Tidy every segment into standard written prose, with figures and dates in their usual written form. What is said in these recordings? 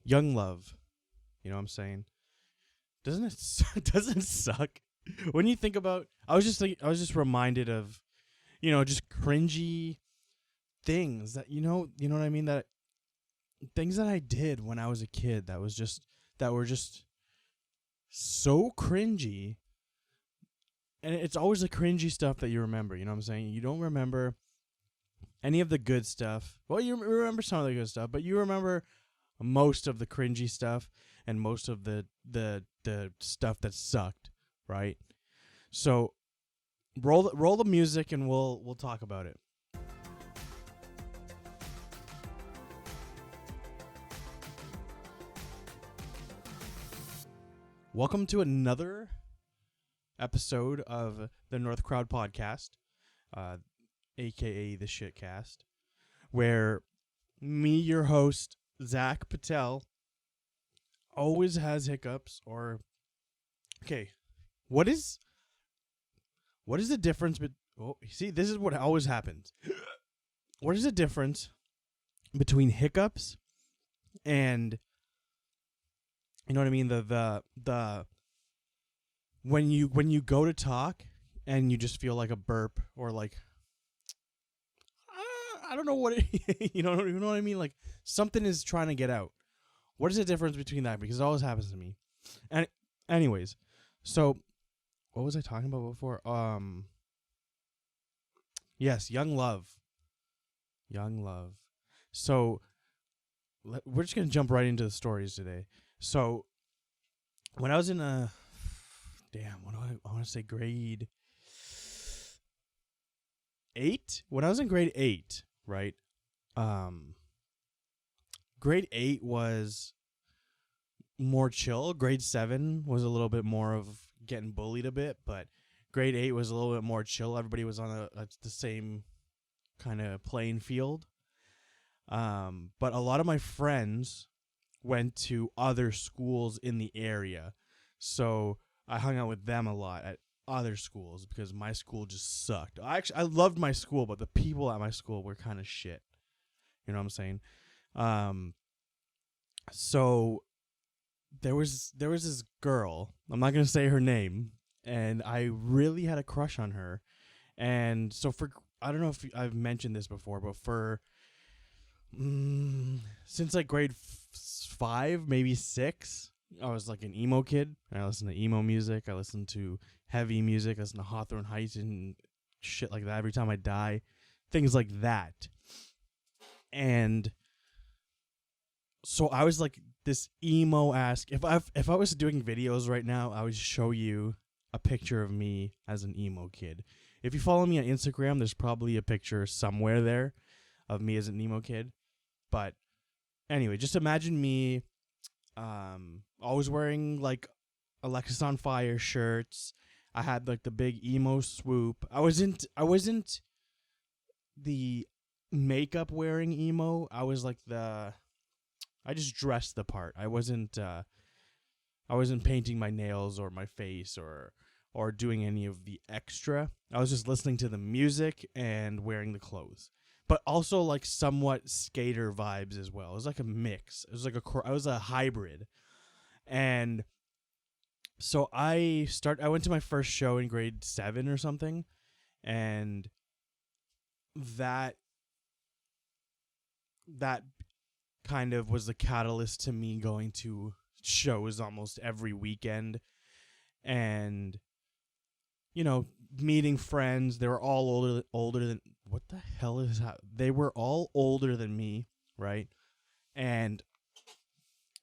Young love. You know what I'm saying? Doesn't it doesn't it suck when you think about? I was just reminded of, just cringy things that you know what I mean, that things that I did when I was a kid that were just so cringy. And it's always the cringy stuff that you remember, you know what I'm saying? You don't remember any of the good stuff. Well, you remember some of the good stuff, but you remember most of the cringy stuff and most of the stuff that sucked, right? So roll the music and we'll talk about it. Welcome to another episode of the North Crowd Podcast, aka the Shitcast, where me, your host, Zakk Patel, always has hiccups. Okay, what is the difference? See, this is what always happens. What is the difference between hiccups and, you know what I mean, the when you go to talk and you just feel like a burp, or like, I don't know what it, you know what I mean, like something is trying to get out. What is the difference between that? Because it always happens to me. And anyways, so what was I talking about before? Yes, young love. So we're just gonna jump right into the stories today. So when I was in I want to say grade 8. When I was in grade 8, right? Grade 8 was more chill. Grade 7 was a little bit more of getting bullied a bit, but grade 8 was a little bit more chill. Everybody was on the same kind of playing field. But a lot of my friends went to other schools in the area, so I hung out with them a lot at other schools because my school just sucked. I loved my school, but the people at my school were kind of shit. You know what I'm saying? So there was this girl. I'm not gonna say her name, and I really had a crush on her. And so I don't know if I've mentioned this before, but since like grade 5, maybe 6, I was like an emo kid. I listened to emo music. I listened to heavy music. I listened to Hawthorne Heights and shit like that. Every Time I Die, things like that. And so I was like this emo ass. If I was doing videos right now, I would show you a picture of me as an emo kid. If you follow me on Instagram, there's probably a picture somewhere there of me as an emo kid. But anyway, just imagine me always wearing like Alexis on Fire shirts. I had like the big emo swoop. I wasn't the makeup wearing emo. I was like I just dressed the part. I wasn't painting my nails or my face or doing any of the extra. I was just listening to the music and wearing the clothes. But also like somewhat skater vibes as well. It was like a mix. It was like I was a hybrid. And so I went to my first show in grade 7 or something, and that kind of was the catalyst to me going to shows almost every weekend, and meeting friends. They were all older than, what the hell is that? They were all older than me, right? And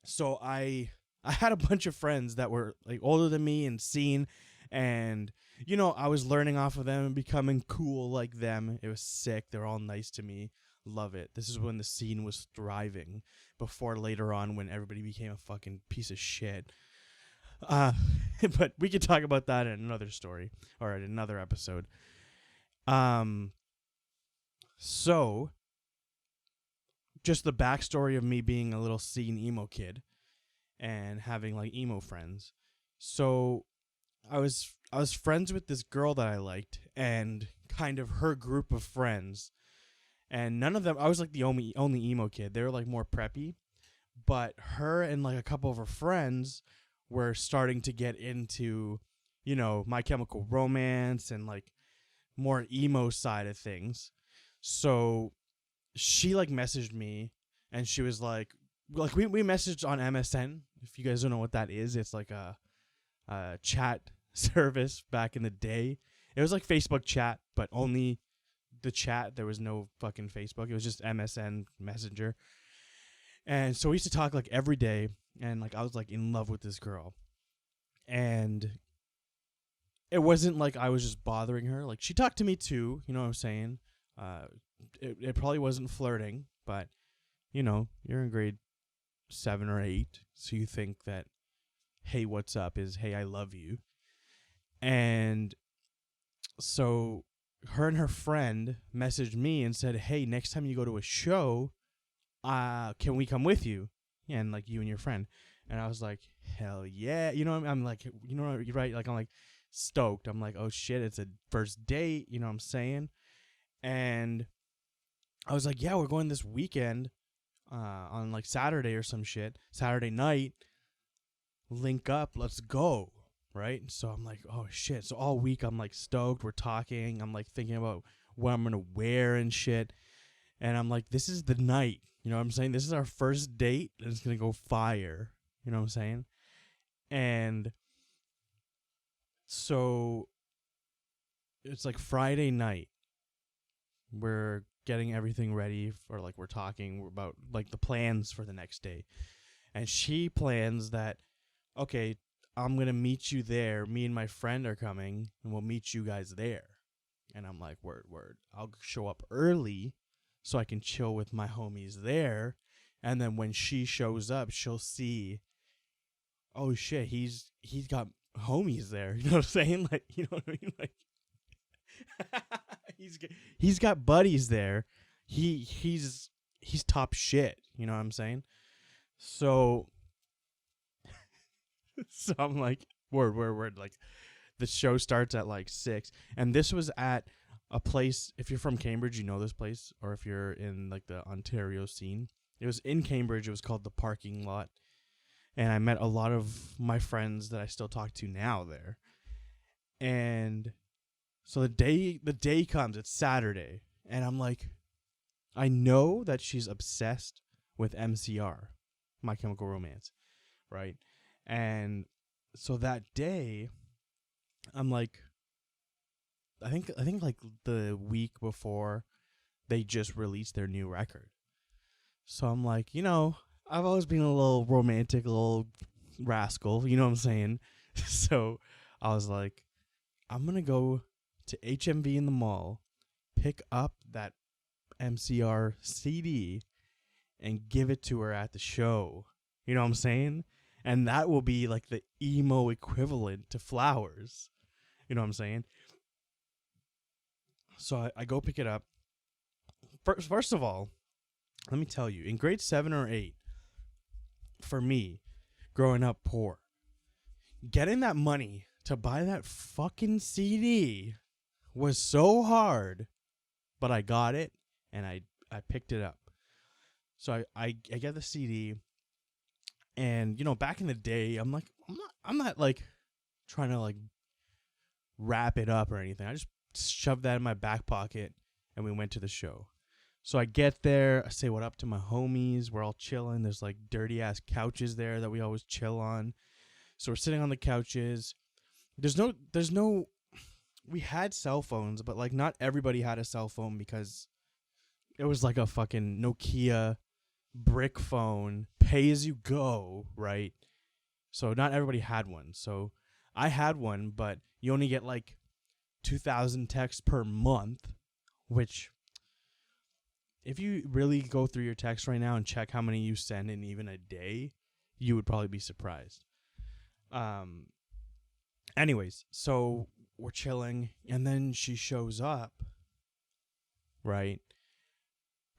so I had a bunch of friends that were like older than me and seen, and I was learning off of them and becoming cool like them. It was sick. They're all nice to me. Love it. This is when the scene was thriving, before later on when everybody became a fucking piece of shit. But we could talk about that in another story or in another episode. So just the backstory of me being a little scene emo kid and having like emo friends. So I was friends with this girl that I liked and kind of her group of friends, and none of them, I was like the only emo kid. They were like more preppy, but her and like a couple of her friends were starting to get into, My Chemical Romance and like more emo side of things. So she like messaged me and she was like we messaged on MSN. If you guys don't know what that is, it's like a chat service back in the day. It was like Facebook chat, but only the chat. There was no fucking Facebook. It was just MSN Messenger. And so we used to talk like every day, and like I was like in love with this girl. And it wasn't like I was just bothering her. Like she talked to me too, you know what I'm saying? It probably wasn't flirting, but you're in grade 7 or 8, so you think that hey, what's up is hey, I love you. And so her and her friend messaged me and said, "Hey, next time you go to a show, can we come with you?" Yeah, and like you and your friend. And I was like, "Hell yeah!" I'm like, you're right. Like I'm like stoked. I'm like, "Oh shit, it's a first date." You know what I'm saying? And I was like, "Yeah, we're going this weekend, on like Saturday or some shit. Saturday night, link up, let's go." Right? So I'm like, "Oh shit!" So all week I'm like stoked. We're talking. I'm like thinking about what I'm gonna wear and shit. And I'm like, "This is the night." You know what I'm saying? This is our first date, and it's gonna go fire. You know what I'm saying? And so it's like Friday night. We're getting everything ready for like we're talking about like the plans for the next day. And she plans that, okay, I'm gonna meet you there. Me and my friend are coming, and we'll meet you guys there. And I'm like, word, word. I'll show up early so I can chill with my homies there. And then when she shows up, she'll see, oh shit, he's got homies there. You know what I'm saying? Like, you know what I mean? Like, he's got buddies there. He's top shit. You know what I'm saying? So so I'm like, word. Like, the show starts at like 6, and this was at a place. If you're from Cambridge, you know this place, or if you're in like the Ontario scene, it was in Cambridge. It was called the Parking Lot, and I met a lot of my friends that I still talk to now there. And so the day comes. It's Saturday, and I'm like, I know that she's obsessed with MCR, My Chemical Romance, right? And so that day, I'm like, I think like the week before, they just released their new record. So I'm like, I've always been a little romantic, a little rascal, you know what I'm saying? So I was like, I'm going to go to HMV in the mall, pick up that MCR CD, and give it to her at the show. You know what I'm saying? And that will be like the emo equivalent to Flowers. You know what I'm saying? So I go pick it up. First of all, let me tell you, in grade 7 or 8, for me, growing up poor, getting that money to buy that fucking CD was so hard, but I got it, and I picked it up. So I get the CD, and back in the day, I'm not like trying to like wrap it up or anything. I just shoved that in my back pocket, and we went to the show. So I get there, I say what up to my homies. We're all chilling. There's like dirty ass couches there that we always chill on. So we're sitting on the couches. There's no. We had cell phones, but like not everybody had a cell phone because it was like a fucking Nokia brick phone, pay as you go, right? So not everybody had one. So I had one, but you only get like 2,000 texts per month, which, if you really go through your text right now and check how many you send in even a day, you would probably be surprised. Anyways, so we're chilling, and then she shows up, right?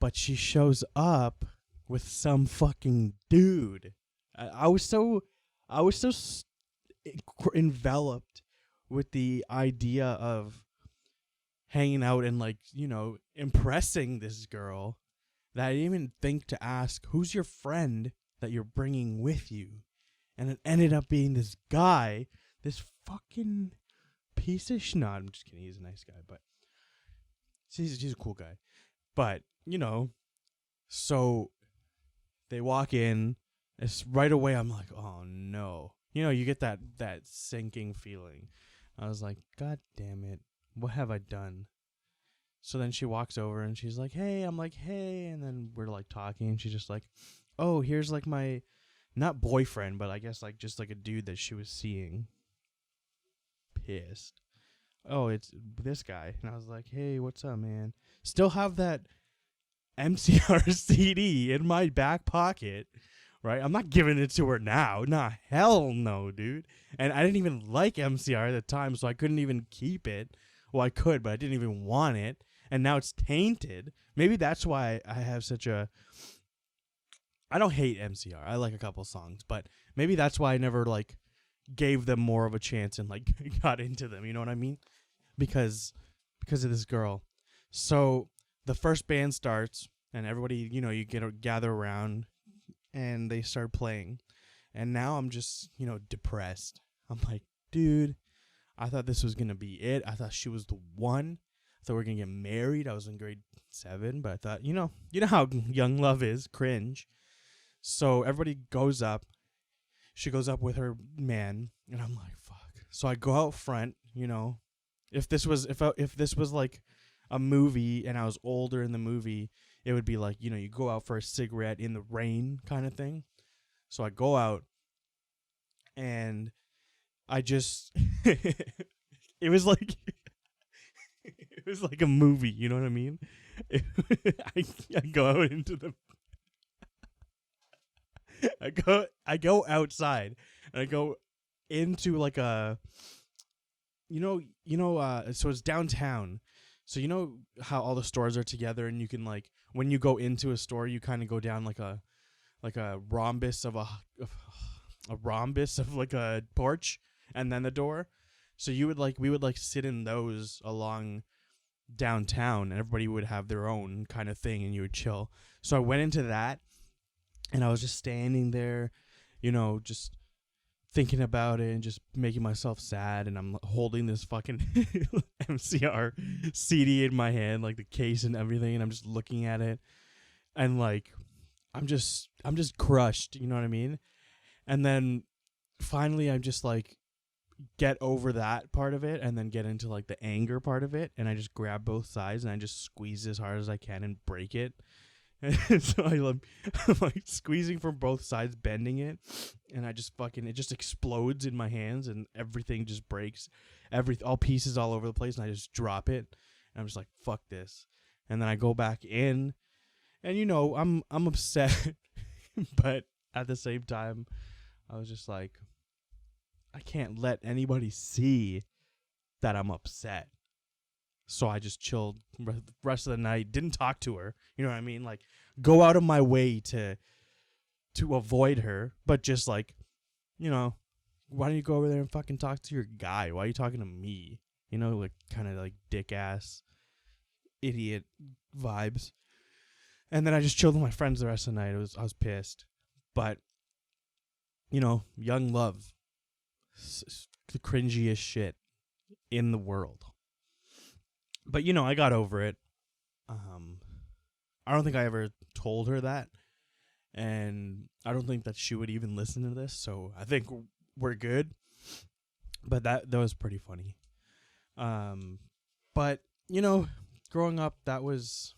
But she shows up with some fucking dude. I was so enveloped with the idea of hanging out and like, impressing this girl that I didn't even think to ask, who's your friend that you're bringing with you. And it ended up being this guy, this fucking piece of shit. No, I'm just kidding. He's a nice guy, but he's a cool guy. But, you know, so they walk in. It's right away. I'm like, oh no. You know, you get that sinking feeling. I was like, God damn it. What have I done? So then she walks over and she's like, hey. I'm like, hey. And then we're like talking. And she's just like, oh, here's like my, not boyfriend, but I guess like just like a dude that she was seeing. Pissed. Oh, it's this guy. And I was like, hey, what's up, man? Still have that MCR CD in my back pocket, right? I'm not giving it to her now. Nah, hell no, dude. And I didn't even like MCR at the time, so I couldn't even keep it. Well, I could, but I didn't even want it. And now it's tainted. Maybe that's why I have such a... I don't hate MCR. I like a couple songs, but maybe that's why I never, like, gave them more of a chance and, like, got into them. You know what I mean? Because of this girl. So the first band starts, and everybody, you know, you gather around, and they start playing. And now I'm just, you know, depressed. I'm like, dude, I thought this was going to be it. I thought she was the one. I thought we were going to get married. I was in grade 7, but I thought, you know how young love is, cringe. So everybody goes up. She goes up with her man, and I'm like, fuck. So I go out front, you know. If this was like a movie and I was older in the movie, it would be like, you know, you go out for a cigarette in the rain kind of thing. So I go out, and I just it was like a movie, you know what I mean? I go out into the I go outside, and I go into like a so it's downtown. So you know how all the stores are together, and you can, like, when you go into a store, you kind of go down like a rhombus of like a porch, and then the door. So we would sit in those along downtown, and everybody would have their own kind of thing, and you would chill. So I went into that, and I was just standing there, you know, just thinking about it and just making myself sad, and I'm holding this fucking MCR CD in my hand, like the case and everything, and I'm just looking at it, and like I'm just crushed, you know what I mean? And then finally I'm just like get over that part of it, and then get into like the anger part of it, and I just grab both sides and I just squeeze as hard as I can and break it. And so I'm like squeezing from both sides, bending it, and I just it just explodes in my hands, and everything just breaks, all pieces all over the place, and I just drop it, and I'm just like, fuck this. And then I go back in, and you know, I'm upset, but at the same time, I was just like, I can't let anybody see that I'm upset. So I just chilled the rest of the night, didn't talk to her. You know what I mean? Like, go out of my way to avoid her, but just like, you know, why don't you go over there and fucking talk to your guy? Why are you talking to me? You know, like, kind of like dick ass idiot vibes. And then I just chilled with my friends the rest of the night. I was pissed. But, you know, young love, the cringiest shit in the world. But, you know, I got over it. I don't think I ever told her that. And I don't think that she would even listen to this. So I think we're good. But that was pretty funny. But, you know, growing up as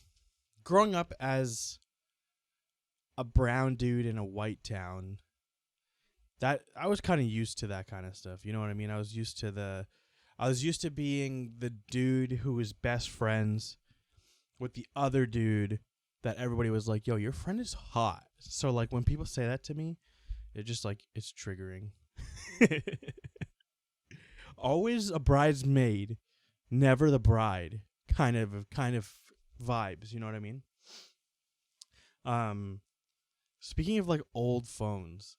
a brown dude in a white town, that I was kind of used to that kind of stuff. You know what I mean? I was used to being the dude who was best friends with the other dude that everybody was like, yo, your friend is hot. So, like, when people say that to me, it just, like, it's triggering. Always a bridesmaid, never the bride kind of vibes. You know what I mean? Speaking of, like, old phones,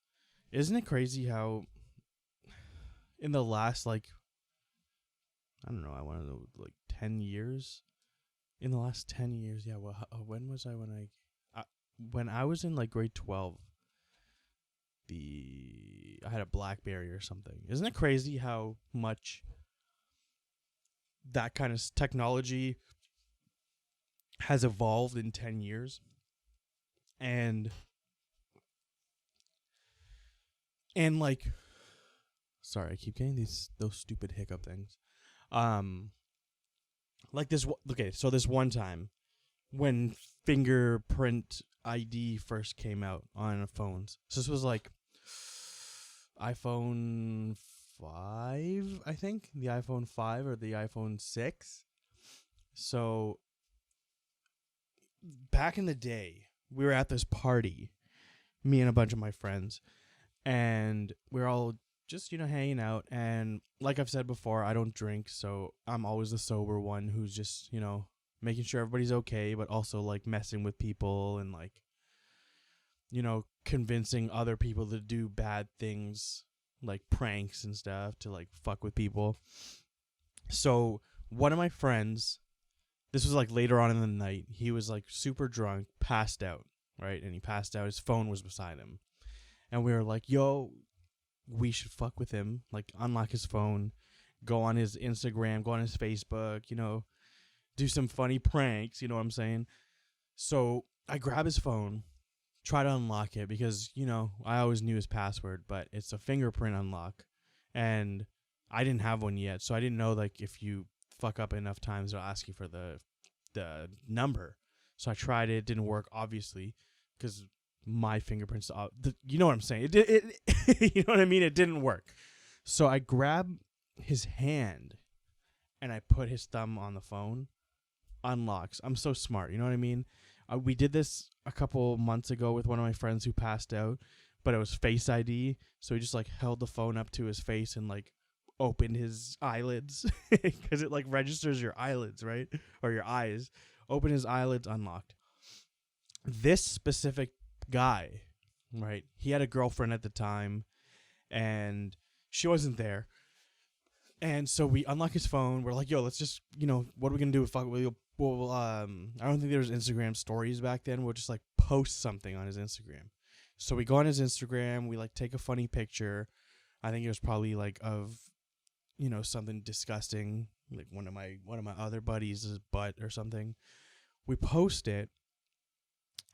isn't it crazy how in the last, like, I don't know, I want to know, like 10 years? In the last 10 years, yeah. Well, when was I when I was in like grade 12? I had a BlackBerry or something. Isn't it crazy how much that kind of technology has evolved in 10 years? And like, sorry, I keep getting those stupid hiccup things. Like this. Okay, so this one time when fingerprint ID first came out on phones. So this was like iPhone 5, I think. The iPhone 5 or the iPhone 6. So back in the day, we were at this party, me and a bunch of my friends, and we were all just, hanging out. And like I've said before, I don't drink, so I'm always the sober one who's just, making sure everybody's okay, but also like messing with people and like, convincing other people to do bad things like pranks and stuff to like fuck with people. So one of my friends, this was like later on in the night, he was like super drunk, passed out, right? And he passed out, his phone was beside him. And we were like, yo, we should fuck with him, like unlock his phone, go on his Instagram, go on his Facebook, do some funny pranks, you know what I'm saying? So I grab his phone, try to unlock it because, I always knew his password, but it's a fingerprint unlock. And I didn't have one yet, so I didn't know, like, if you fuck up enough times, they'll ask you for the number. So I tried it, didn't work, obviously, because my fingerprints, you know what I'm saying? It you know what I mean? It didn't work. So I grab his hand, and I put his thumb on the phone, unlocks. I'm so smart, you know what I mean? We did this a couple months ago with one of my friends who passed out, but it was Face ID, so he just like held the phone up to his face and like opened his eyelids because it like registers your eyelids, right? Or your eyes. Open his eyelids, unlocked. This specific guy, right? He had a girlfriend at the time, and she wasn't there. And so we unlock his phone. We're like, yo, let's just, what are we going to do? Well, I don't think there was Instagram stories back then. We'll just like post something on his Instagram. So we go on his Instagram. We like take a funny picture. I think it was probably like of, something disgusting, like one of my other buddies' butt or something. We post it.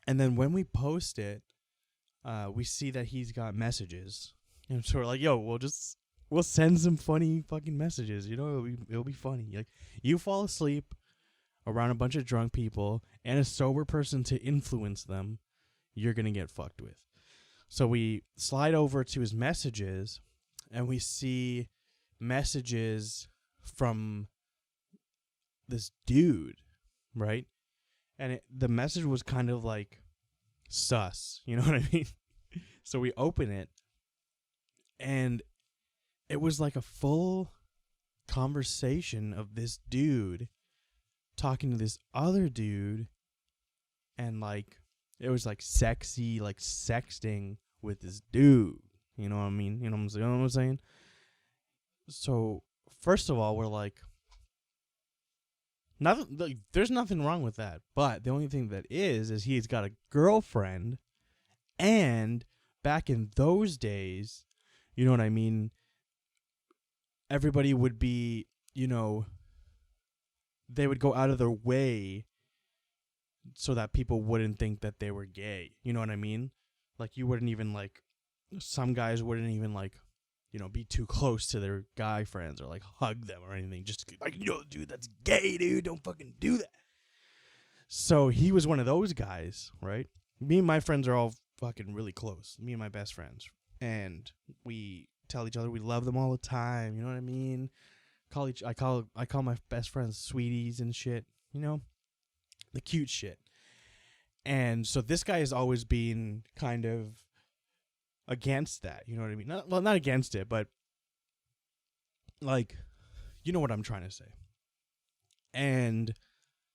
And then when we post it, we see that he's got messages. And so we're like, yo, we'll send some funny fucking messages. It'll be funny. Like, you fall asleep around a bunch of drunk people and a sober person to influence them, you're going to get fucked with. So we slide over to his messages, and we see messages from this dude, right? And the message was kind of like sus, you know what I mean? So we open it, and it was like a full conversation of this dude talking to this other dude, and like it was like sexy, like sexting with this dude. You know what I mean? You know what I'm saying? So first of all, we're like, there's nothing wrong with that. But the only thing that is he's got a girlfriend, and back in those days, you know what I mean? Everybody would be, they would go out of their way so that people wouldn't think that they were gay. You know what I mean? Like, you wouldn't even, like, some guys wouldn't even, like, be too close to their guy friends or, like, hug them or anything. Just, like, dude, that's gay, dude. Don't fucking do that. So he was one of those guys, right? Me and my friends are all fucking really close. Me and my best friends. And we tell each other we love them all the time. You know what I mean? I call my best friends sweeties and shit, the cute shit. And so this guy has always been kind of against that, you know what I mean? Not against it, but like, you know what I'm trying to say. And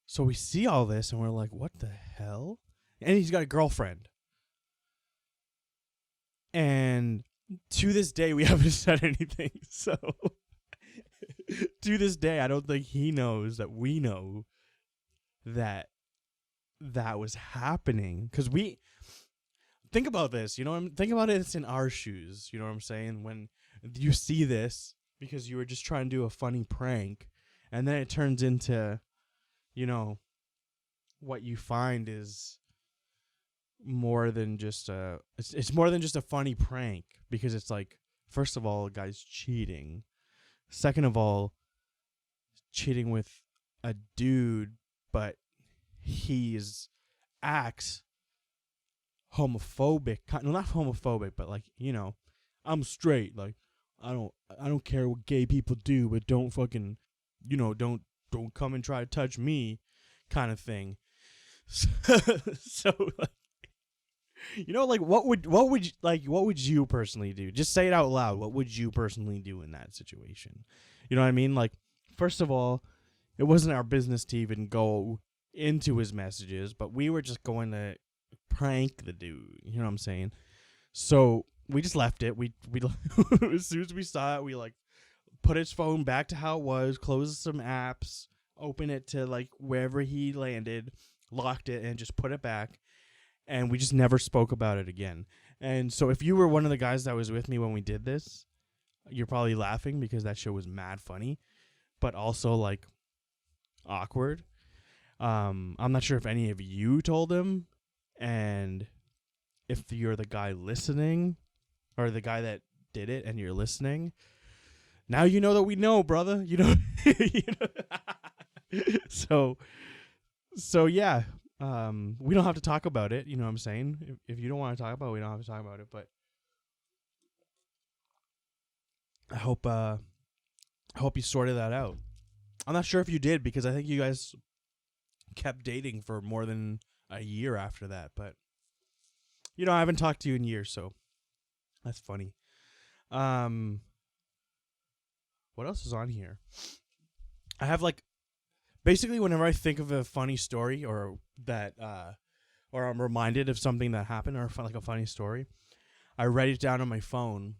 so we see all this and we're like, what the hell? And he's got a girlfriend. And to this day, we haven't said anything. So to this day, I don't think he knows that we know that was happening. Because think about this. Think about it. It's in our shoes. You know what I'm saying? When you see this because you were just trying to do a funny prank, and then it turns into, what you find is more than just it's more than just a funny prank, because it's like, first of all, a guy's cheating. Second of all, cheating with a dude, but acts homophobic. No, not homophobic, but like, I'm straight. Like, I don't care what gay people do, but don't fucking, don't come and try to touch me, kind of thing. So like, like what would you personally do? Just say it out loud. What would you personally do in that situation? You know what I mean? Like, first of all, it wasn't our business to even go into his messages, but we were just going to prank the dude. You know what I'm saying? So we just left it. We as soon as we saw it, we like put his phone back to how it was, closed some apps, open it to like wherever he landed, locked it, and just put it back. And we just never spoke about it again. And so if you were one of the guys that was with me when we did this, you're probably laughing because that show was mad funny, but also like awkward. I'm not sure if any of you told him, and if you're the guy listening or the guy that did it and you're listening, now you know that we know, brother. So yeah. We don't have to talk about it, you know what I'm saying? If you don't want to talk about it, we don't have to talk about it, but I hope you sorted that out. I'm not sure if you did, because I think you guys kept dating for more than a year after that, but I haven't talked to you in years, so that's funny. What else is on here? I have like, basically, whenever I think of a funny story or I'm reminded of something that happened or like a funny story, I write it down on my phone,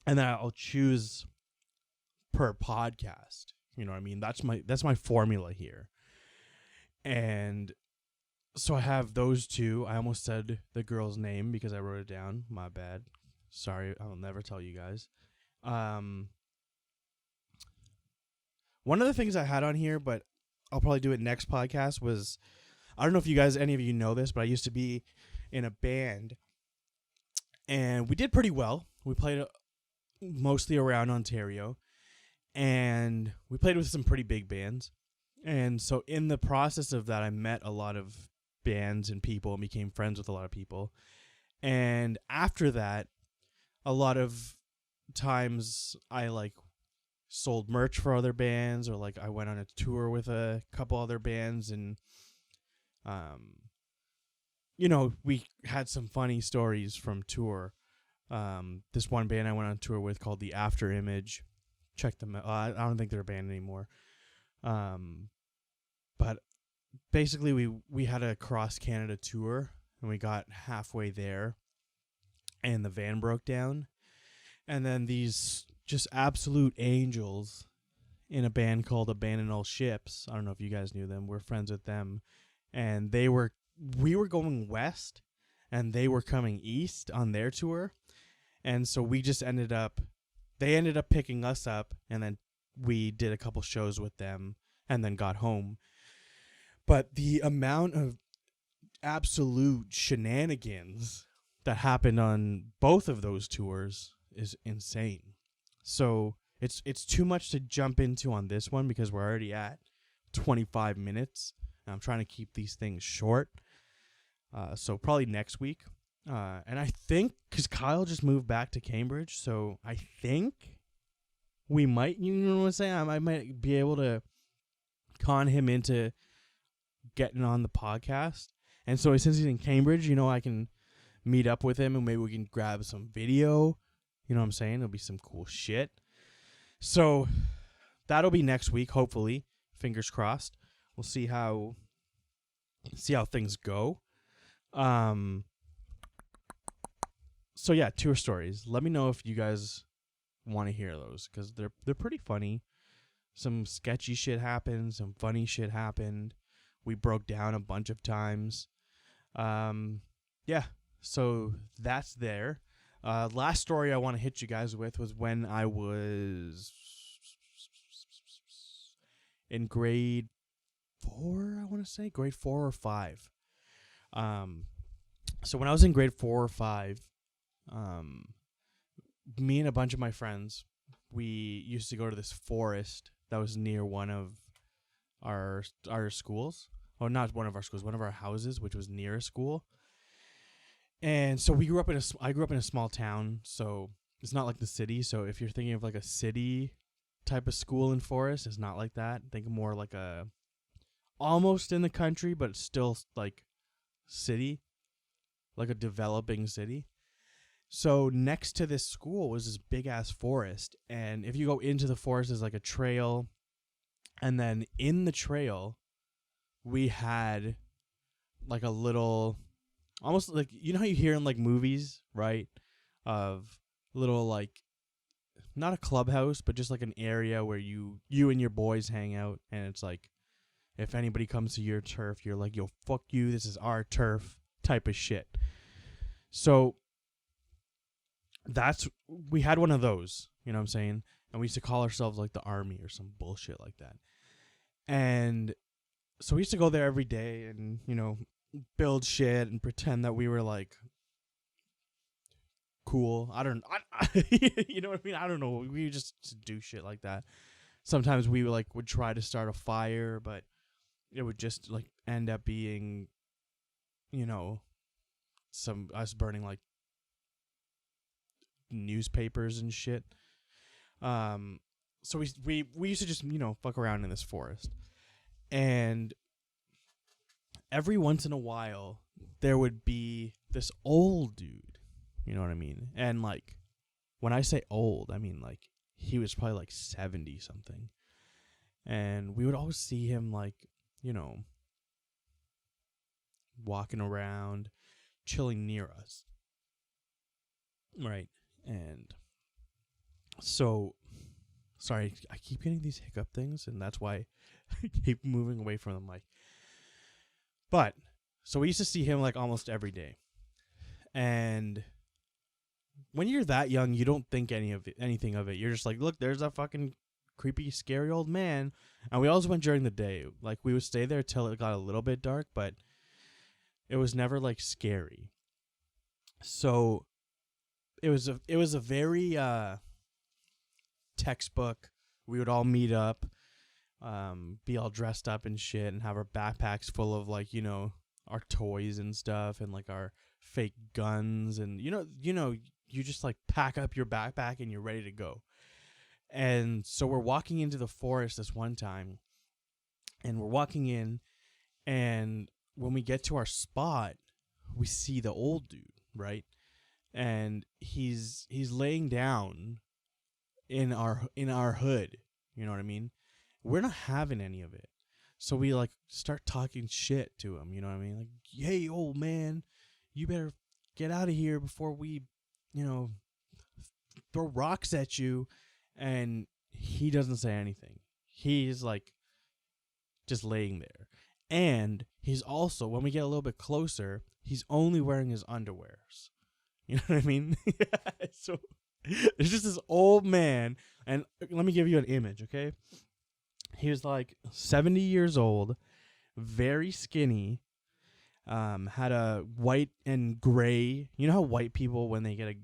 and then I'll choose per podcast. You know what I mean? That's my formula here. And so I have those two. I almost said the girl's name because I wrote it down. My bad. Sorry, I'll never tell you guys. One of the things I had on here, but I'll probably do it next podcast, was, I don't know if any of you know this, but I used to be in a band, and we did pretty well. We played mostly around Ontario, and we played with some pretty big bands. And so in the process of that, I met a lot of bands and people and became friends with a lot of people. And after that, a lot of times I like sold merch for other bands, or like I went on a tour with a couple other bands, and we had some funny stories from tour. This one band I went on tour with called the After Image. Check them out. I don't think they're a band anymore. But basically we had a cross Canada tour, and we got halfway there and the van broke down, and then these just absolute angels in a band called Abandon All Ships, I don't know if you guys knew them, we're friends with them, and we were going west and they were coming east on their tour, and so they ended up picking us up, and then we did a couple shows with them and then got home. But the amount of absolute shenanigans that happened on both of those tours is insane. So it's too much to jump into on this one because we're already at 25 minutes. And I'm trying to keep these things short. So probably next week. And I think, because Kyle just moved back to Cambridge, so I think we might, you know what I'm saying? I might be able to con him into getting on the podcast. And so since he's in Cambridge, I can meet up with him and maybe we can grab some video. You know what I'm saying? It'll be some cool shit. So that'll be next week, hopefully. Fingers crossed. We'll see how things go. So yeah, tour stories. Let me know if you guys want to hear those, because they're pretty funny. Some sketchy shit happened. Some funny shit happened. We broke down a bunch of times. Yeah. So that's there. Last story I want to hit you guys with was when I was in grade 4, I want to say grade 4 or 5. So when I was in grade 4 or 5, me and a bunch of my friends, we used to go to this forest that was near one of our schools. Oh, not one of our schools, one of our houses, which was near a school. And so I grew up in a small town, so it's not like the city. So if you're thinking of like a city type of school in forest, it's not like that. Think more like a almost in the country, but still like city, like a developing city. So next to this school was this big ass forest, and if you go into the forest, there's like a trail, and then in the trail, we had like a little, almost like, you know how you hear in like movies, right? Of little like, not a clubhouse, but just like an area where you and your boys hang out, and it's like, if anybody comes to your turf, you're like, yo, fuck you, this is our turf type of shit. So we had one of those, you know what I'm saying? And we used to call ourselves like the army or some bullshit like that. And so we used to go there every day and, you know, build shit and pretend that we were like cool. You know what I mean? I don't know. We just do shit like that. Sometimes we would try to start a fire, but it would just like end up being, you know, us burning like newspapers and shit. So we used to just, you know, fuck around in this forest. And every once in a while there would be this old dude, you know what I mean? And like, when I say old, I mean like he was probably like 70 something. And we would always see him like, you know, walking around, chilling near us. Right. And so, sorry, I keep getting these hiccup things, and that's why I keep moving away from the mic. But, so we used to see him like almost every day. And when you're that young, you don't think anything of it. You're just like, look, there's a fucking creepy, scary old man. And we always went during the day. Like, we would stay there till it got a little bit dark, but it was never like scary. So it was a very textbook. We would all meet up, be all dressed up and shit, and have our backpacks full of like, you know, our toys and stuff, and like our fake guns, and you know, you just like pack up your backpack and you're ready to go. And so we're walking into the forest this one time, and we're walking in, and when we get to our spot, we see the old dude, right? And he's laying down in our hood, you know what I mean? We're not having any of it. So we like start talking shit to him, you know what I mean? Like, hey, old man, you better get out of here before we, you know, throw rocks at you. And he doesn't say anything. He's like just laying there. And he's also, when we get a little bit closer, he's only wearing his underwears. You know what I mean? So there's just this old man, and let me give you an image, okay? He was like 70 years old, very skinny, had a white and gray. You know how white people, when they get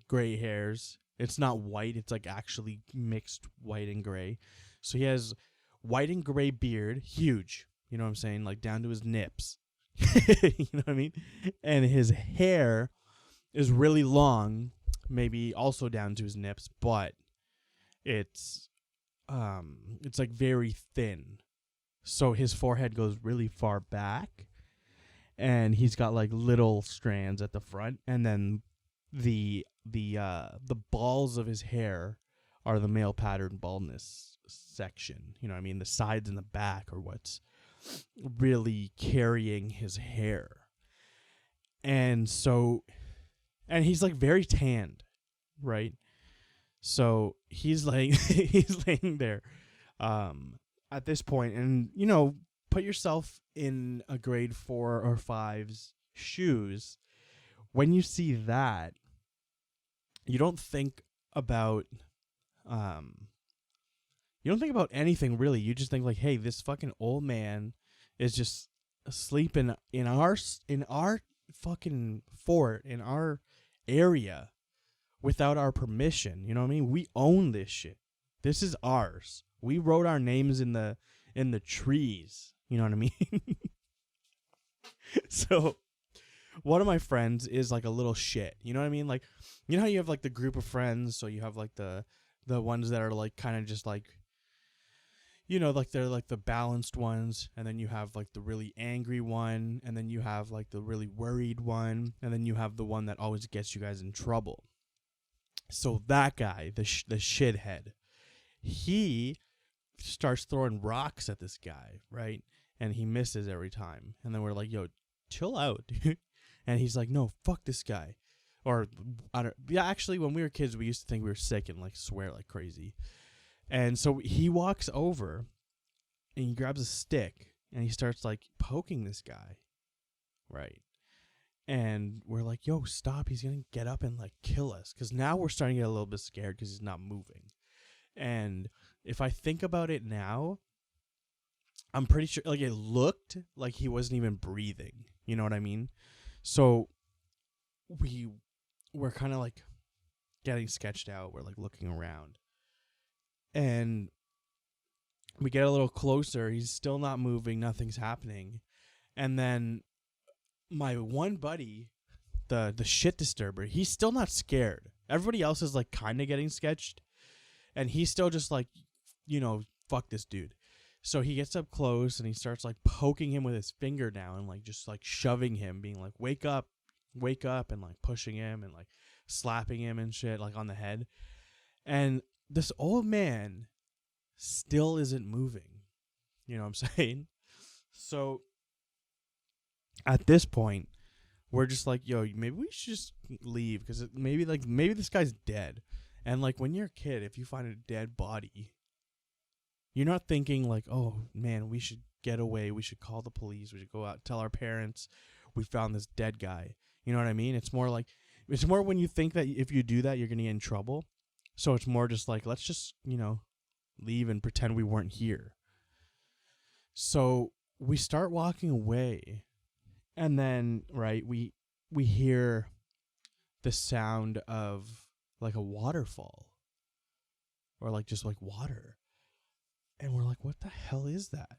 gray hairs, it's not white, it's like actually mixed white and gray. So he has white and gray beard, huge, you know what I'm saying? Like down to his nips. You know what I mean? And his hair is really long, maybe also down to his nips, but it's like very thin. So his forehead goes really far back, and he's got like little strands at the front, and then the balls of his hair are the male pattern baldness section. You know what I mean? The sides and the back are what's really carrying his hair. And so, and he's like very tanned, right? So he's like, he's laying there at this point, and, you know, put yourself in a grade 4 or 5's shoes. when you see that, you don't think about anything really. You just think like, hey, this fucking old man is just asleep in our fucking fort, in our area, without our permission. You know what I mean? We own this shit. This is ours. We wrote our names in the trees. You know what I mean? So one of my friends is like a little shit. You know what I mean? Like, you know how you have like the group of friends, so you have like the ones that are like kind of just like, you know, like they're like the balanced ones, and then you have like the really angry one, and then you have like the really worried one, and then you have the one that always gets you guys in trouble. So that guy, the shithead, he starts throwing rocks at this guy, right? And he misses every time. And then we're like, yo, chill out, dude. And he's like, no, fuck this guy. Or, actually, when we were kids, we used to think we were sick and like swear like crazy. And so he walks over and he grabs a stick and he starts like poking this guy, right? And we're like, yo, stop. He's going to get up and like kill us. Because now we're starting to get a little bit scared because he's not moving. And if I think about it now, I'm pretty sure like it looked like he wasn't even breathing. You know what I mean? So we're kind of like getting sketched out. We're like looking around. And we get a little closer. He's still not moving. Nothing's happening. And then my one buddy, the shit disturber, he's still not scared. Everybody else is like kind of getting sketched. And he's still just like, you know, fuck this dude. So he gets up close and he starts like poking him with his finger down and like just like shoving him, being like, wake up, and like pushing him and like slapping him and shit like on the head. And this old man still isn't moving. You know what I'm saying? So at this point, we're just like, yo, maybe we should just leave because maybe this guy's dead. And like when you're a kid, if you find a dead body, you're not thinking like, oh man, we should get away. We should call the police. We should go out, tell our parents we found this dead guy. You know what I mean? It's more when you think that if you do that, you're going to get in trouble. So it's more just like, let's just, you know, leave and pretend we weren't here. So we start walking away. And then, right, we hear the sound of like a waterfall or like just like water. And we're like, what the hell is that?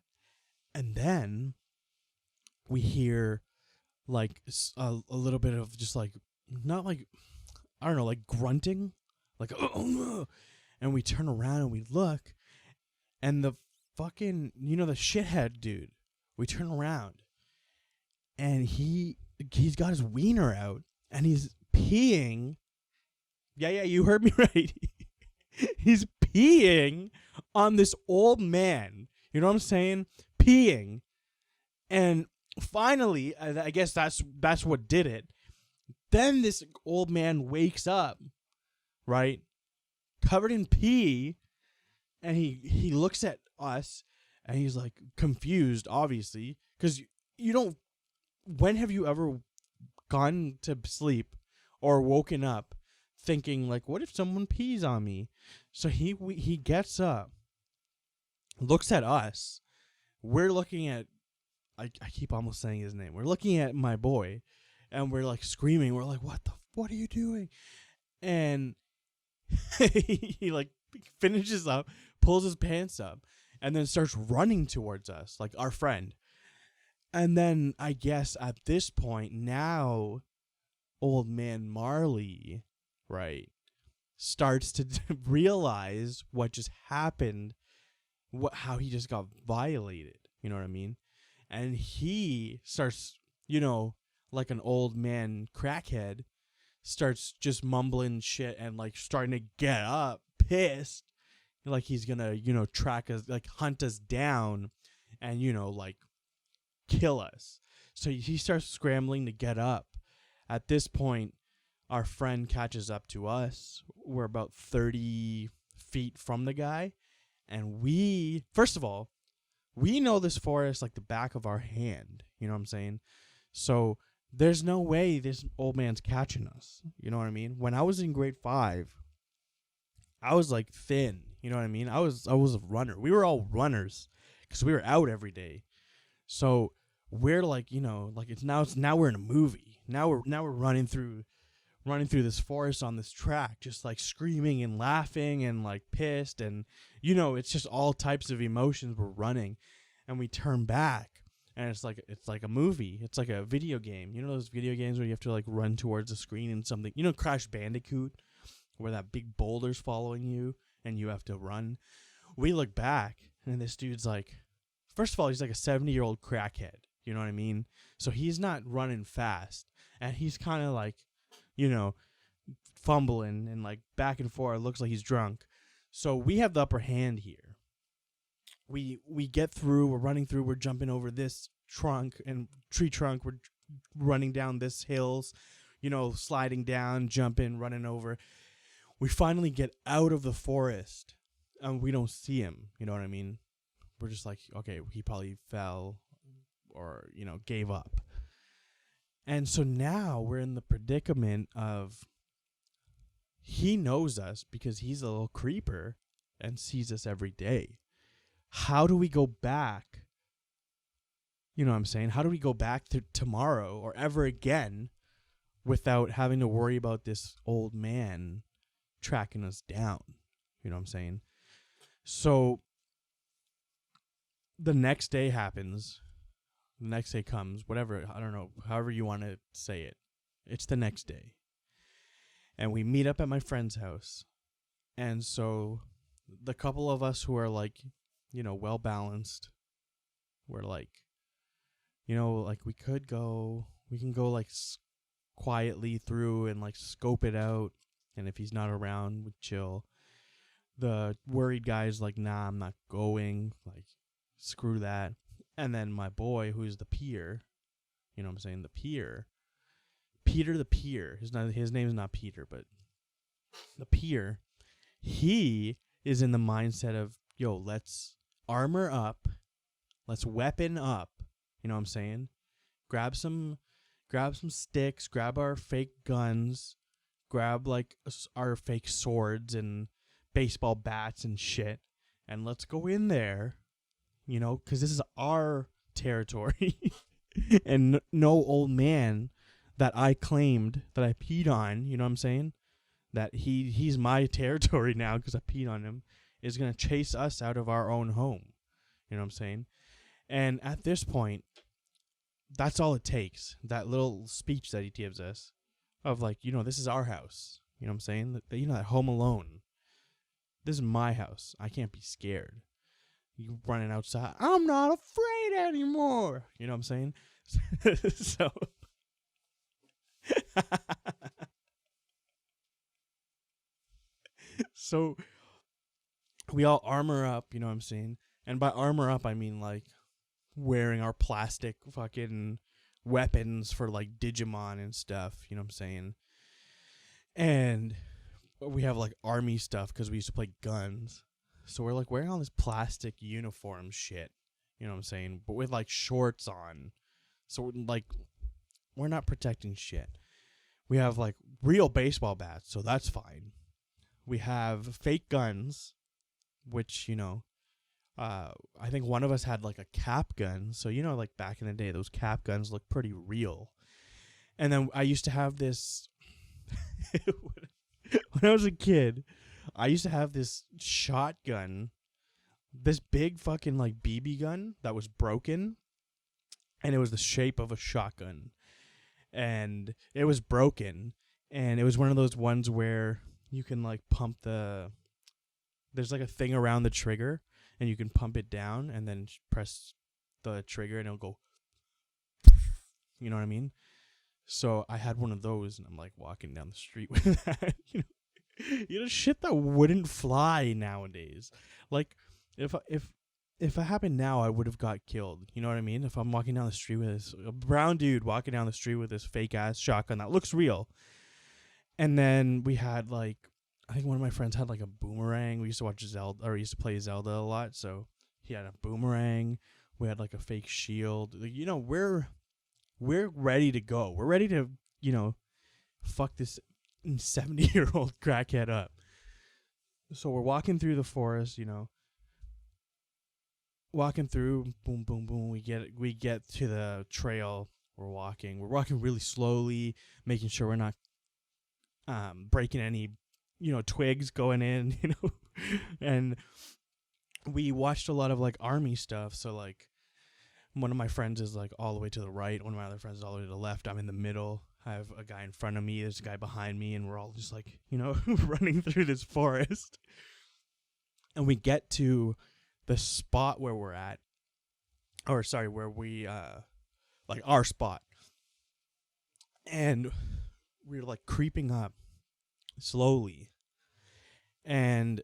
And then we hear like a little bit of just like, not like, I don't know, like grunting, like, and we turn around and we look, and the fucking, you know, the shithead dude, we turn around and he's got his wiener out and he's peeing. Yeah, you heard me right. He's peeing on this old man. You know what I'm saying? Peeing. And finally, I guess that's what did it. Then this old man wakes up, right? Covered in pee. And he looks at us and he's like confused, obviously. Because you don't... When have you ever gone to sleep or woken up thinking like, what if someone pees on me? So he gets up, looks at us. We're looking at, I keep almost saying his name. We're looking at my boy, and we're like screaming. We're like, what are you doing? And he like finishes up, pulls his pants up, and then starts running towards us, like our friend. And then I guess at this point now, old man Marley, right, starts to realize what just happened, how he just got violated. You know what I mean? And he starts, you know, like an old man crackhead, starts just mumbling shit and like starting to get up, pissed, like he's gonna, you know, track us, like hunt us down, and, you know, like kill us. So he starts scrambling to get up. At this point, our friend catches up to us. We're about 30 feet from the guy. And we, first of all, we know this forest like the back of our hand. You know what I'm saying? So there's no way this old man's catching us. You know what I mean? When I was in grade 5, I was like thin. You know what I mean? I was a runner. We were all runners because we were out every day. So we're like, like it's now we're in a movie. Now we're running through this forest on this track, just like screaming and laughing and like pissed, and it's just all types of emotions. We're running, and we turn back, and it's like a movie. It's like a video game. You know those video games where you have to like run towards a screen and something. Crash Bandicoot, where that big boulder's following you and you have to run. We look back, and this dude's like, first of all, he's like a 70-year-old crackhead. You know what I mean? So he's not running fast, and he's kind of like, fumbling and like back and forth. Looks like he's drunk. So we have the upper hand here. We get through. We're running through. We're jumping over this tree trunk. We're running down this hills, sliding down, jumping, running over. We finally get out of the forest, and we don't see him. You know what I mean? We're just like, okay, he probably fell or, gave up. And so now we're in the predicament of he knows us because he's a little creeper and sees us every day. How do we go back? You know what I'm saying? How do we go back to tomorrow or ever again without having to worry about this old man tracking us down? You know what I'm saying? So the next day happens. The next day comes, whatever, I don't know, however you want to say it. It's the next day. And we meet up at my friend's house. And so the couple of us who are like, well balanced, we're like, like we can go like quietly through and like scope it out. And if he's not around, we chill. The worried guy's like, nah, I'm not going. Like, screw that. And then my boy, who's the peer, you know what I'm saying? The peer. Peter the peer. His name is not Peter, but the peer. He is in the mindset of, yo, let's armor up. Let's weapon up. You know what I'm saying? Grab some sticks. Grab our fake guns. Grab, like, our fake swords and baseball bats and shit. And let's go in there. Because this is our territory. And no old man that I claimed that I peed on, you know what I'm saying? That he's my territory now because I peed on him, is going to chase us out of our own home. You know what I'm saying? And at this point, that's all it takes. That little speech that he gives us of like, this is our house. You know what I'm saying? That Home Alone. This is my house. I can't be scared. You running outside. I'm not afraid anymore. You know what I'm saying? So, so we all armor up. You know what I'm saying? And by armor up, I mean like wearing our plastic fucking weapons for like Digimon and stuff. You know what I'm saying? And we have like army stuff because we used to play guns. So we're like wearing all this plastic uniform shit, you know what I'm saying? But with like shorts on. So like we're not protecting shit. We have like real baseball bats, so that's fine. We have fake guns, which, I think one of us had like a cap gun. So, like back in the day, those cap guns look pretty real. And then I used to have this, when I was a kid, I used to have this shotgun, this big fucking like BB gun that was broken, and it was the shape of a shotgun, and it was broken, and it was one of those ones where you can like pump there's like a thing around the trigger, and you can pump it down and then press the trigger and it'll go, you know what I mean? So I had one of those, and I'm like walking down the street with that, shit that wouldn't fly nowadays. Like, if it happened now, I would have got killed. You know what I mean? If I'm walking down the street with a brown dude walking down the street with this fake ass shotgun that looks real. And then we had like, I think one of my friends had like a boomerang. We used to watch Zelda, or we used to play Zelda a lot. So he had a boomerang. We had like a fake shield. Like, we're we're ready to go. We're ready to, fuck this 70-year-old crackhead up. So we're walking through the forest, walking through, boom, boom, boom. We get to the trail. We're walking really slowly, making sure we're not breaking any, twigs going in, and we watched a lot of like army stuff. So like one of my friends is like all the way to the right. One of my other friends is all the way to the left. I'm in the middle. I have a guy in front of me. There's a guy behind me, and we're all just like, running through this forest. And we get to the spot where we're at, where we, like our spot. And we're like creeping up slowly. And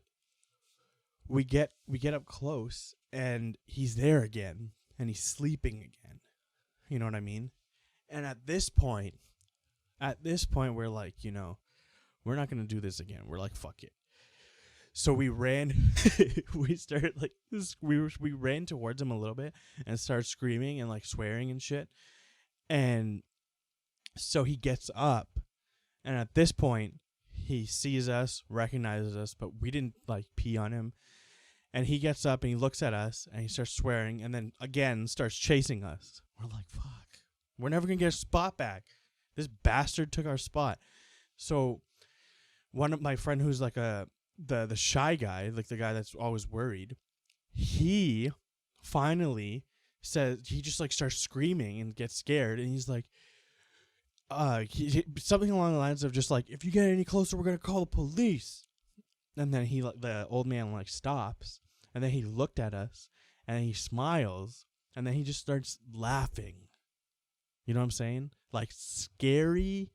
we get up close, and he's there again, and he's sleeping again. You know what I mean? And at this point, we're like, we're not going to do this again. We're like, fuck it. So we ran, we started like this, we ran towards him a little bit and started screaming and like swearing and shit. And so he gets up, and at this point he sees us, recognizes us, but we didn't like pee on him. And he gets up and he looks at us and he starts swearing, and then again starts chasing us. We're like, fuck, we're never going to get a spot back. This bastard took our spot. So one of my friend who's like the shy guy, like the guy that's always worried, he finally says, he just like starts screaming and gets scared, and he's like, something along the lines of just like, if you get any closer, we're gonna call the police. And then the old man like stops, and then he looked at us, and he smiles, and then he just starts laughing. You know what I'm saying? Like scary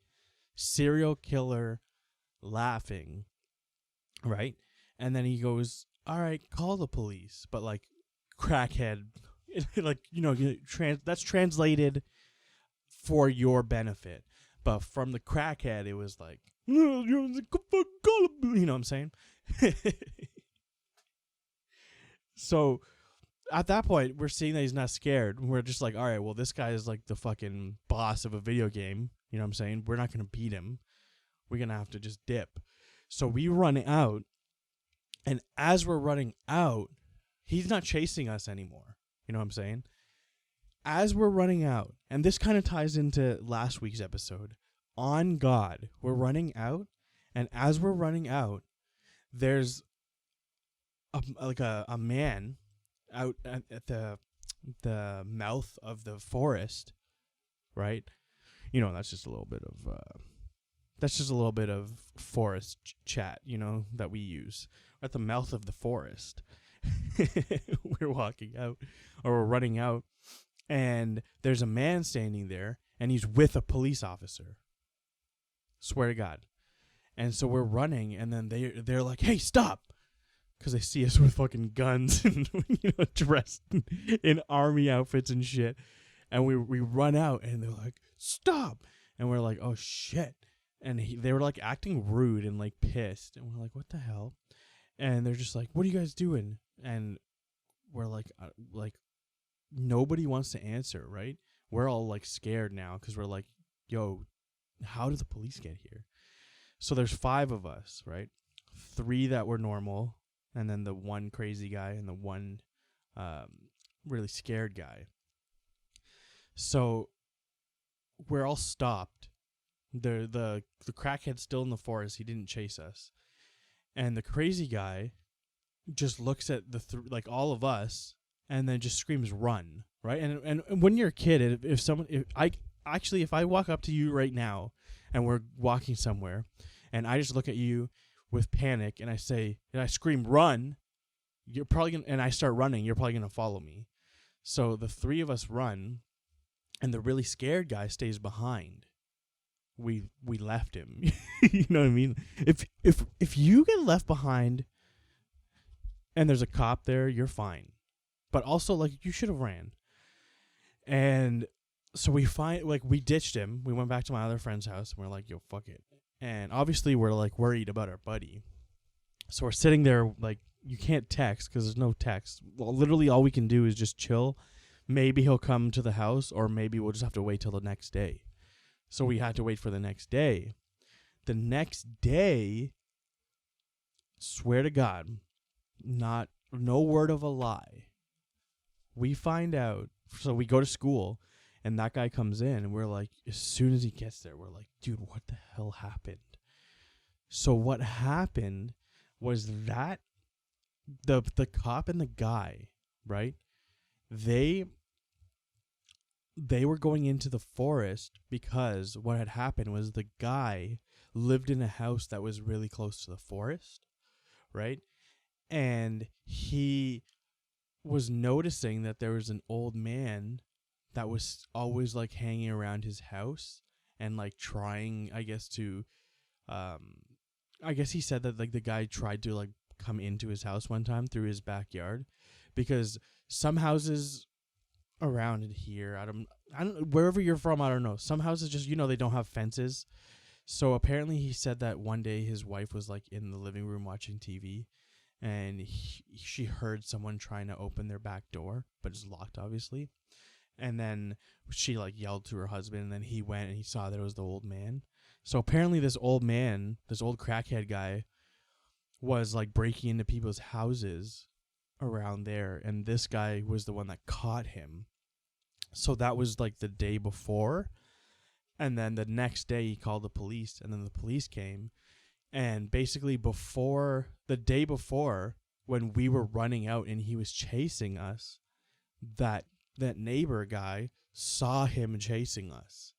serial killer laughing. Right? And then he goes, all right, call the police. But like crackhead, like, that's translated for your benefit. But from the crackhead, it was like, you know what I'm saying? So at that point, we're seeing that he's not scared. We're just like, all right, well, this guy is like the fucking boss of a video game. You know what I'm saying? We're not going to beat him. We're going to have to just dip. So we run out, and as we're running out, he's not chasing us anymore. You know what I'm saying? As we're running out, and this kind of ties into last week's episode, on God, we're running out, and as we're running out, there's a man out at the mouth of the forest, right? That's just a little bit of forest chat, that we use. We're at the mouth of the forest. We're walking out, or we're running out, and there's a man standing there, and he's with a police officer. Swear to God. And so we're running, and then they're like, hey, stop! Because they see us with fucking guns and dressed in army outfits and shit. And we run out, and they're like, stop! And we're like, oh shit. And they were like acting rude and like pissed, and we're like, what the hell? And they're just like, what are you guys doing? And we're like nobody wants to answer, right? We're all like scared now because we're like, yo, how did the police get here? So there's 5 of us, right? 3 that were normal, and then the one crazy guy and the one really scared guy. So we're all stopped. The crackhead's still in the forest. He didn't chase us. And the crazy guy just looks at like all of us, and then just screams, run, right? And when you're a kid, if I walk up to you right now and we're walking somewhere, and I just look at you with panic, and I scream, run, you're probably gonna, and I start running, you're probably gonna follow me. So the 3 of us run, and the really scared guy stays behind. We left him. You know what I mean? If you get left behind and there's a cop there, you're fine. But also, like, you should have ran. And so we ditched him. We went back to my other friend's house, and we're like, yo, fuck it. And obviously we're like worried about our buddy. So we're sitting there, like, you can't text because there's no text. Well, literally all we can do is just chill, maybe he'll come to the house, or maybe we'll just have to wait till the next day. So we had to wait for the next day. The next day, swear to God, no word of a lie, we find out. So we go to school, and that guy comes in, and we're like, as soon as he gets there, we're like, dude, what the hell happened? So what happened was that the cop and the guy, right? They were going into the forest because what had happened was the guy lived in a house that was really close to the forest, right? And he was noticing that there was an old man that was always like hanging around his house and like trying, I guess he said that like the guy tried to like come into his house one time through his backyard, because some houses around here, I don't wherever you're from, I don't know, some houses just, they don't have fences. So apparently he said that one day his wife was like in the living room watching TV, and she heard someone trying to open their back door, but it's locked obviously. And then she like yelled to her husband, and then he went and he saw that it was the old man. So apparently this old man, this old crackhead guy, was like breaking into people's houses around there, and this guy was the one that caught him. So that was like the day before, and then the next day he called the police, and then the police came, and basically the day before when we were running out and he was chasing us, that neighbor guy saw him chasing us.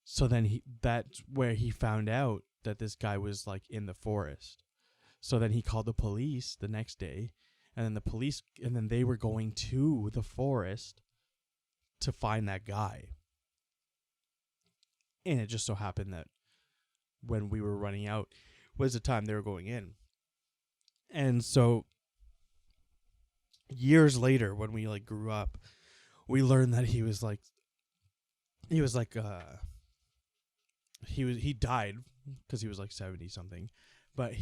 So then that's where he found out that this guy was like in the forest. So then he called the police the next day, and then they were going to the forest to find that guy. And it just so happened that when we were running out was the time they were going in. And so years later, when we like grew up, we learned that he died because he was like 70 something, but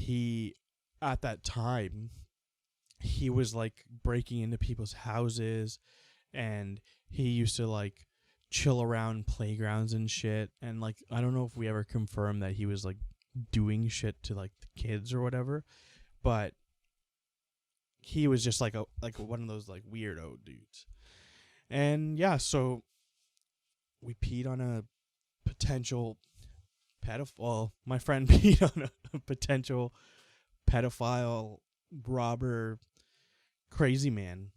at that time he was like breaking into people's houses, and he used to like chill around playgrounds and shit. And like, I don't know if we ever confirmed that he was like doing shit to like the kids or whatever, but he was just like one of those like weirdo dudes. And yeah, so we peed on a potential pedophile. My friend peed on a potential pedophile, robber, crazy man.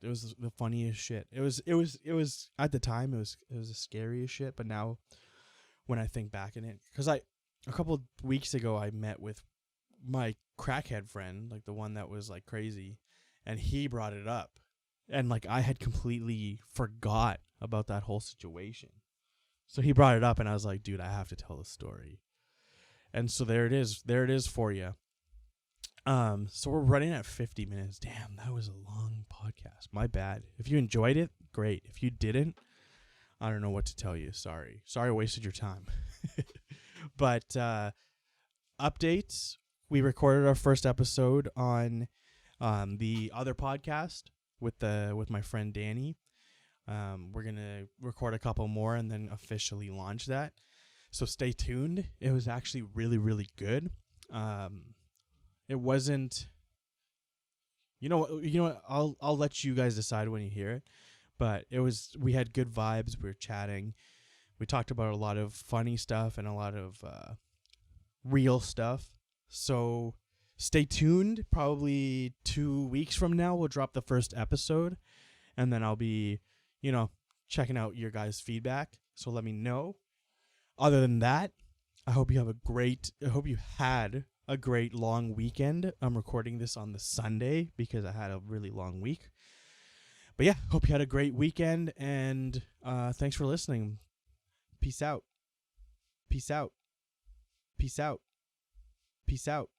It was the funniest shit. It was at the time it was the scariest shit. But now, when I think back in it, because a couple of weeks ago I met with my crackhead friend, like the one that was like crazy, and he brought it up, and like I had completely forgot about that whole situation. So he brought it up, and I was like, dude, I have to tell the story. And so there it is for you. So we're running at 50 minutes. Damn, that was a long podcast. My bad. If you enjoyed it, great. If you didn't, I don't know what to tell you. Sorry I wasted your time. But updates. We recorded our first episode on the other podcast with my friend Danny. We're gonna record a couple more and then officially launch that. So stay tuned. It was actually really, really good. It wasn't. You know what? I'll let you guys decide when you hear it. But we had good vibes. We were chatting. We talked about a lot of funny stuff and a lot of real stuff. So stay tuned. Probably 2 weeks from now, we'll drop the first episode. And then I'll be, checking out your guys' feedback. So let me know. Other than that, I hope you had a great long weekend. I'm recording this on the Sunday because I had a really long week. But yeah, hope you had a great weekend, and thanks for listening. Peace out. Peace out. Peace out. Peace out.